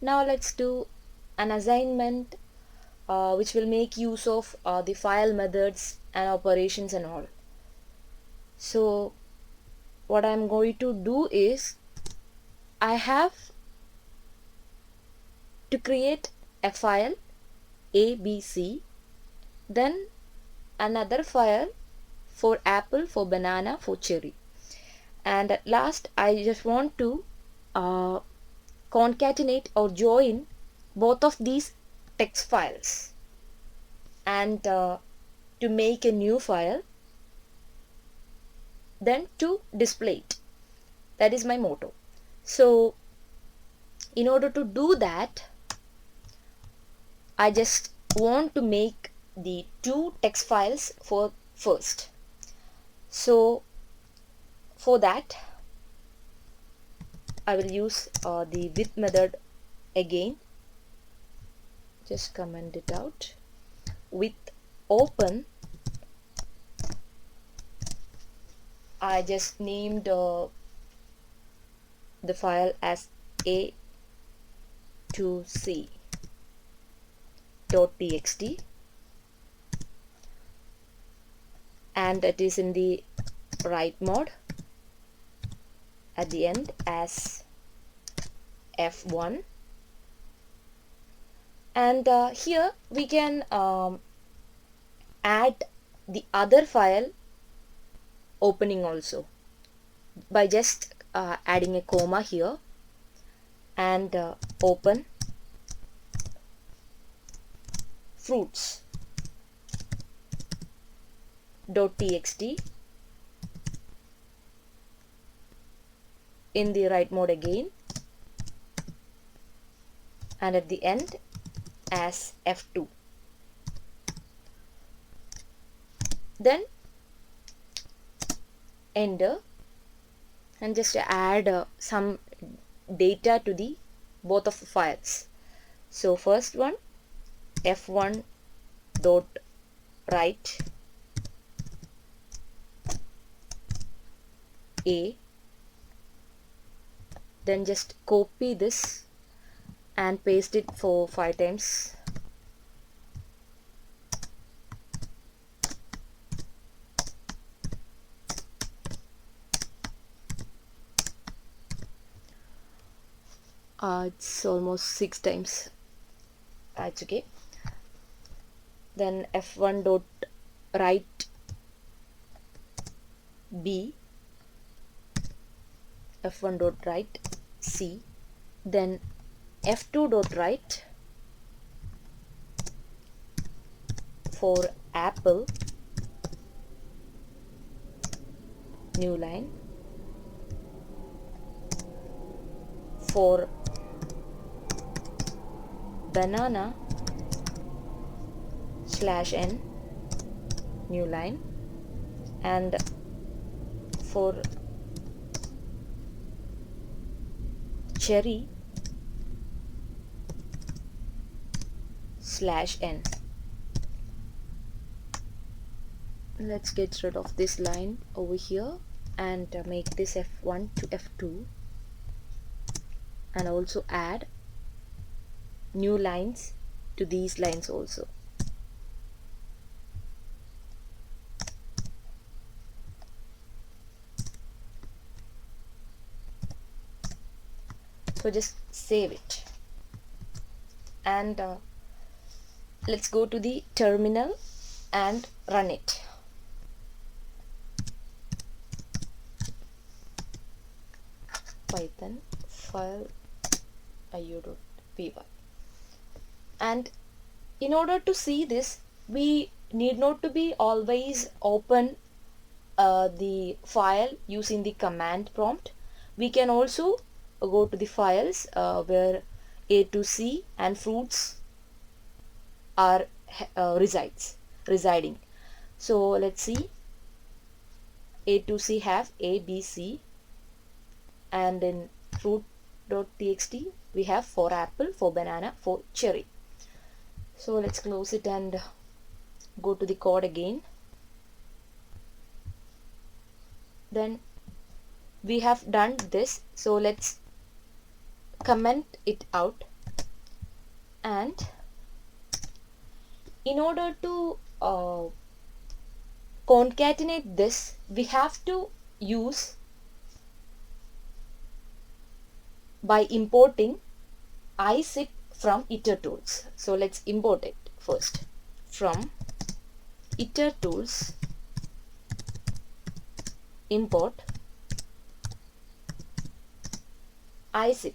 Now let's do an assignment which will make use of the file methods and operations and all. So what I'm going to do is I have to create a file ABC, then another file for apple, for banana, for cherry, and at last I just want to uh, concatenate or join both of these text files and to make a new file, then to display it. That is my motto. So in order to do that, I just want to make the two text files for first. So for that I will use the with method again. Just comment it out. With open, I just named the file as a2c.txt, and it is in the write mode at the end as F1, and here we can add the other file opening also by just adding a comma here and open fruits.txt in the write mode again, and at the end as F2. Then enter and just add some data to the both of the files. So first one, F1 dot write a, then just copy this and paste it for 5 times. It's almost 6 times. That's okay. Then F1 dot write B, F1 dot write C, then F2 dot write for apple, new line, for banana /n, new line, and for cherry /n. Let's get rid of this line over here and make this F1 to F2, and also add new lines to these lines also. So just save it, and let's go to the terminal and run it. Python file io.py, and in order to see this, we need not to be always open the file using the command prompt. We can also go to the files where A to C and fruits are residing. So let's see, A to C have A, B, C, and in fruit.txt we have for apple, for banana, for cherry. So let's close it and go to the code again. Then we have done this, so let's comment it out. And in order to concatenate this, we have to use by importing izip from iter tools. So let's import it first. From iter tools, import izip.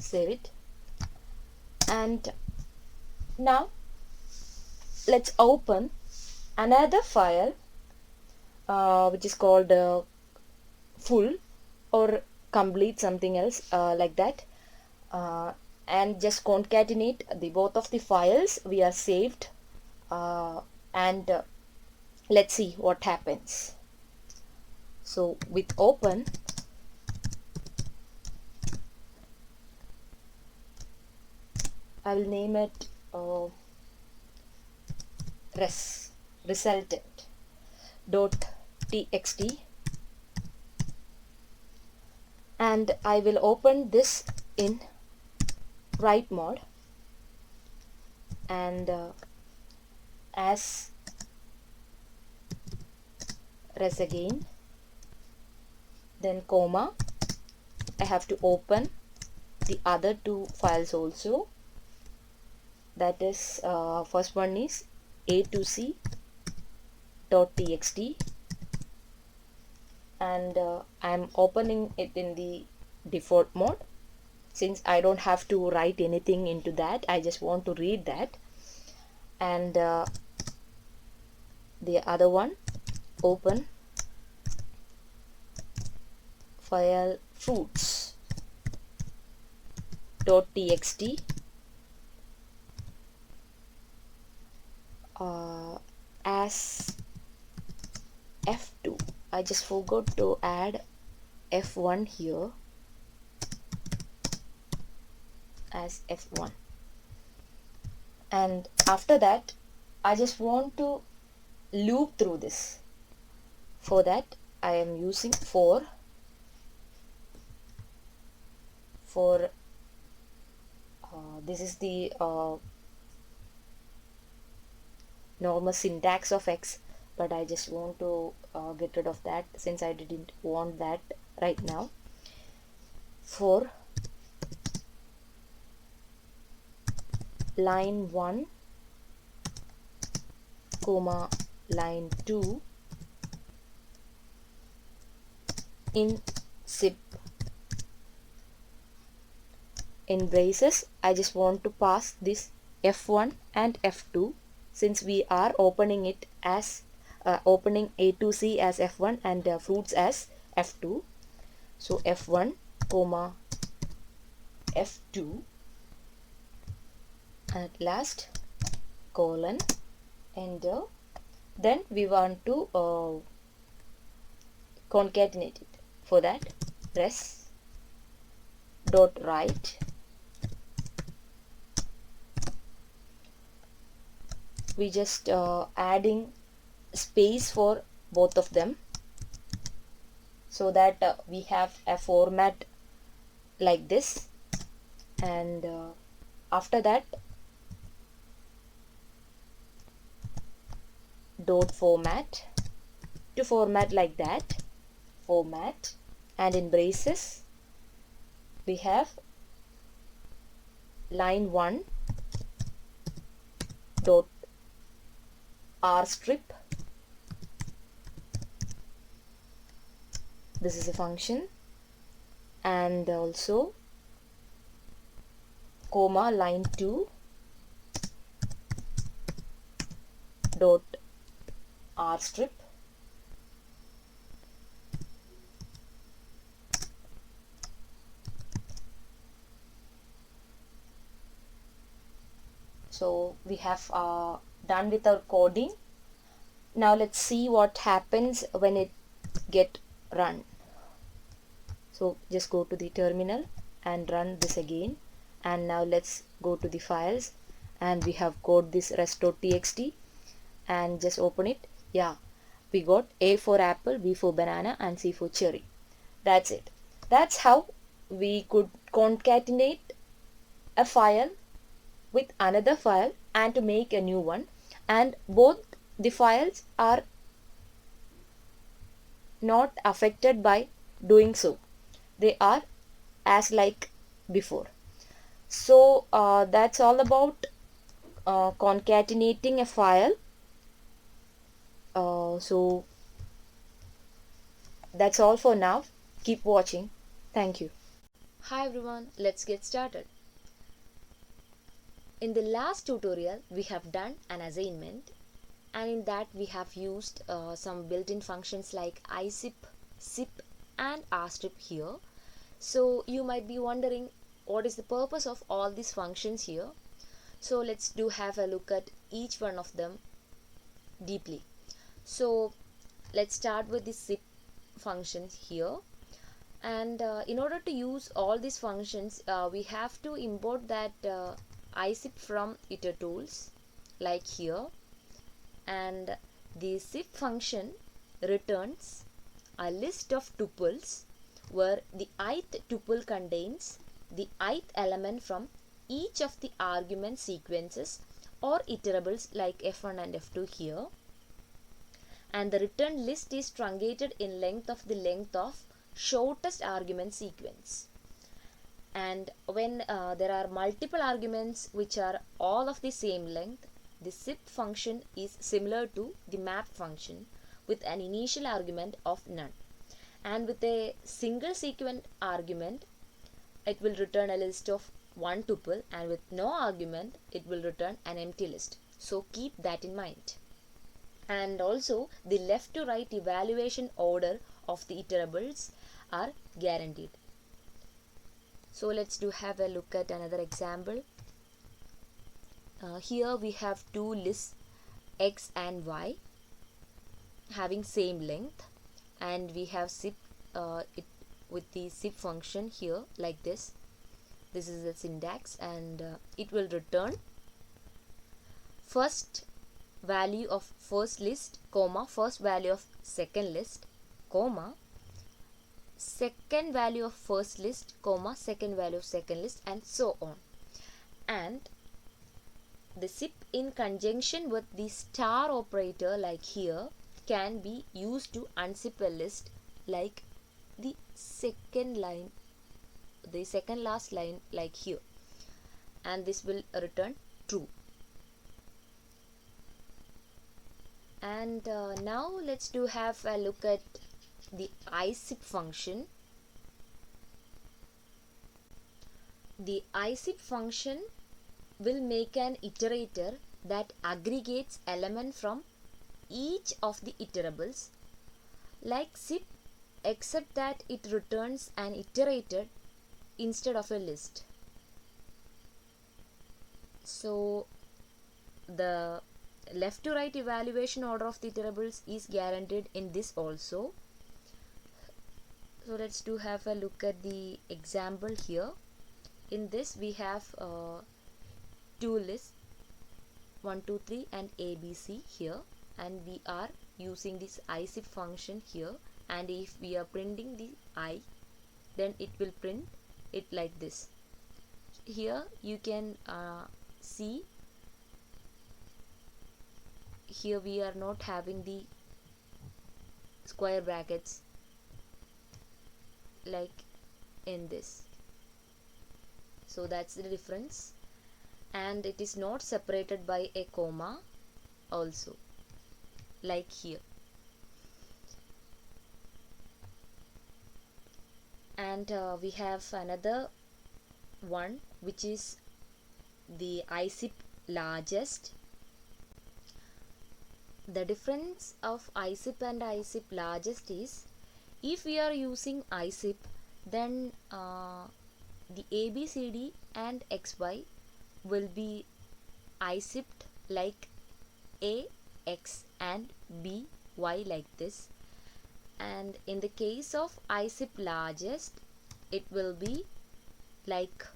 Save it. And now let's open another file which is called full or complete, something else like that, and just concatenate the both of the files we are saved, and let's see what happens. So with open, I will name it resultant dot txt, and I will open this in write mode, and as res again, then comma. I have to open the other two files also. That is first one is a2c dot txt, and I am opening it in the default mode since I don't have to write anything into that. I just want to read that. And the other one, open file fruits dot txt as f2. I just forgot to add f1 here as f1. And after that, I just want to loop through this. For that, I am using for this is the normal syntax of X, but I just want to get rid of that since I didn't want that right now. For line 1 comma line 2 in zip, in braces, I just want to pass this f1 and f2 since we are opening it as opening a2c as f1 and fruits as f2. So f1 comma f2 at last colon, enter. Then we want to concatenate it. For that, res dot write we just adding space for both of them so that we have a format like this, and after that dot format to format like that, format, and in braces we have line 1 dot r strip. This is a function, and also comma line 2 dot r strip. So we have done with our coding. Now let's see what happens when it get run. So just go to the terminal and run this again, and now let's go to the files, and we have got this res.txt, and just open it. Yeah, we got A for apple, B for banana, and C for cherry. That's it. That's how we could concatenate a file with another file and to make a new one, and both the files are not affected by doing so. They are as like before. So that's all about concatenating a file. So that's all for now. Keep watching. Thank you. Hi everyone, let's get started. In the last tutorial we have done an assignment, and in that we have used some built-in functions like izip, zip and rstrip here. So you might be wondering what is the purpose of all these functions here. So let's do have a look at each one of them deeply. So let's start with the zip function here, and in order to use all these functions we have to import that izip from itertools like here, and the zip function returns a list of tuples where the ith tuple contains the ith element from each of the argument sequences or iterables like f1 and f2 here, and the returned list is truncated in length of the length of shortest argument sequence. And when there are multiple arguments which are all of the same length, the zip function is similar to the map function with an initial argument of none, and with a single sequent argument it will return a list of one tuple, and with no argument it will return an empty list. So keep that in mind. And also the left to right evaluation order of the iterables are guaranteed. So let's do have a look at another example. Here we have two lists x and y having same length, and we have zip it with the zip function here like this. This is the syntax, and it will return first value of first list, comma, first value of second list, comma, second value of first list, comma, second value of second list, and so on. And the zip in conjunction with the star operator like here can be used to unzip a list like the second line, the second last line like here, and this will return true. And now let's do have a look at the izip function. The izip function will make an iterator that aggregates element from each of the iterables like zip, except that it returns an iterator instead of a list. So the left to right evaluation order of the iterables is guaranteed in this also. So let's do have a look at the example here. In this we have two lists 1 2 3 and ABC here, and we are using this izip function here, and if we are printing the I, then it will print it like this. Here you can see here we are not having the square brackets like in this, so that's the difference. And it is not separated by a comma also like here. And we have another one which is the izip largest. The difference of izip and izip largest is, if we are using izip, then the ABCD and XY will be izipped like A, X and B, Y like this. And in the case of izip largest, it will be like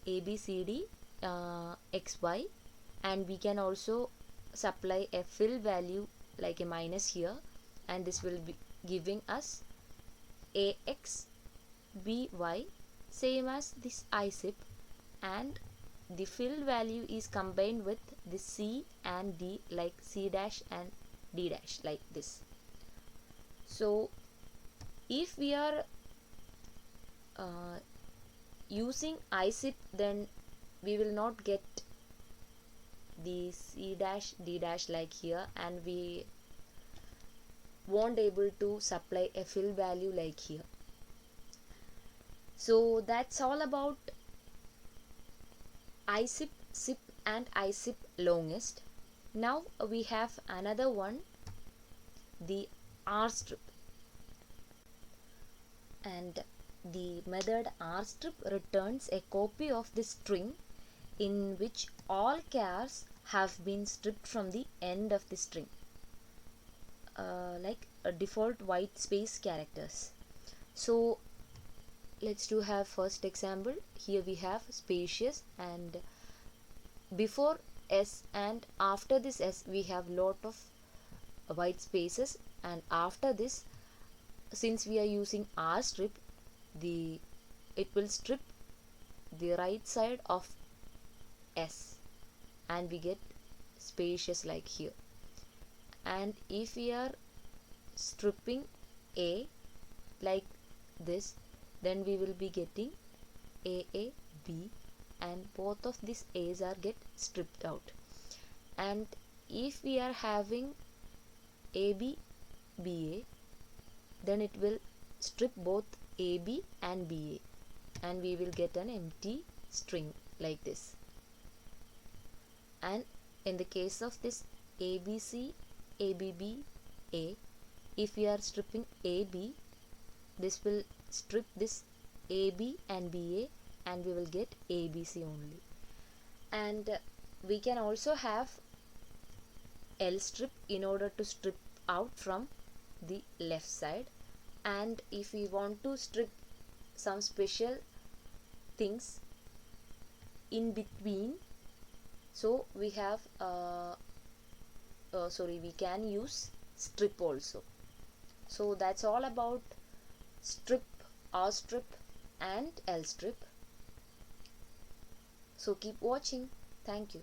ABCD, XY, and we can also supply a fill value like a minus here, and this will be giving us AX, BY, same as this izip, and the fill value is combined with the C and D, like C dash and D dash, like this. So if we are using ISIP, then we will not get the C dash D dash like here, and we won't able to supply a fill value like here. So that's all about ISIP, SIP and ISIP longest. Now we have another one, the rstrip. And the method rstrip returns a copy of the string in which all chars have been stripped from the end of the string, like a default white space characters. So let's do have first example. Here we have spacious, and before s and after this s we have lot of white spaces, and after this, since we are using rstrip, it will strip the right side of s and we get spacious like here. And if we are stripping a like this, then we will be getting a b, and both of these a's are get stripped out. And if we are having ab ba, then it will strip both AB and BA, and we will get an empty string like this. And in the case of this ABC, ABB, A, if we are stripping AB, this will strip this AB and BA, and we will get ABC only. And we can also have L strip in order to strip out from the left side. And if we want to strip some special things in between, so we have we can use strip also. So that's all about strip, R strip and L strip. So keep watching. Thank you.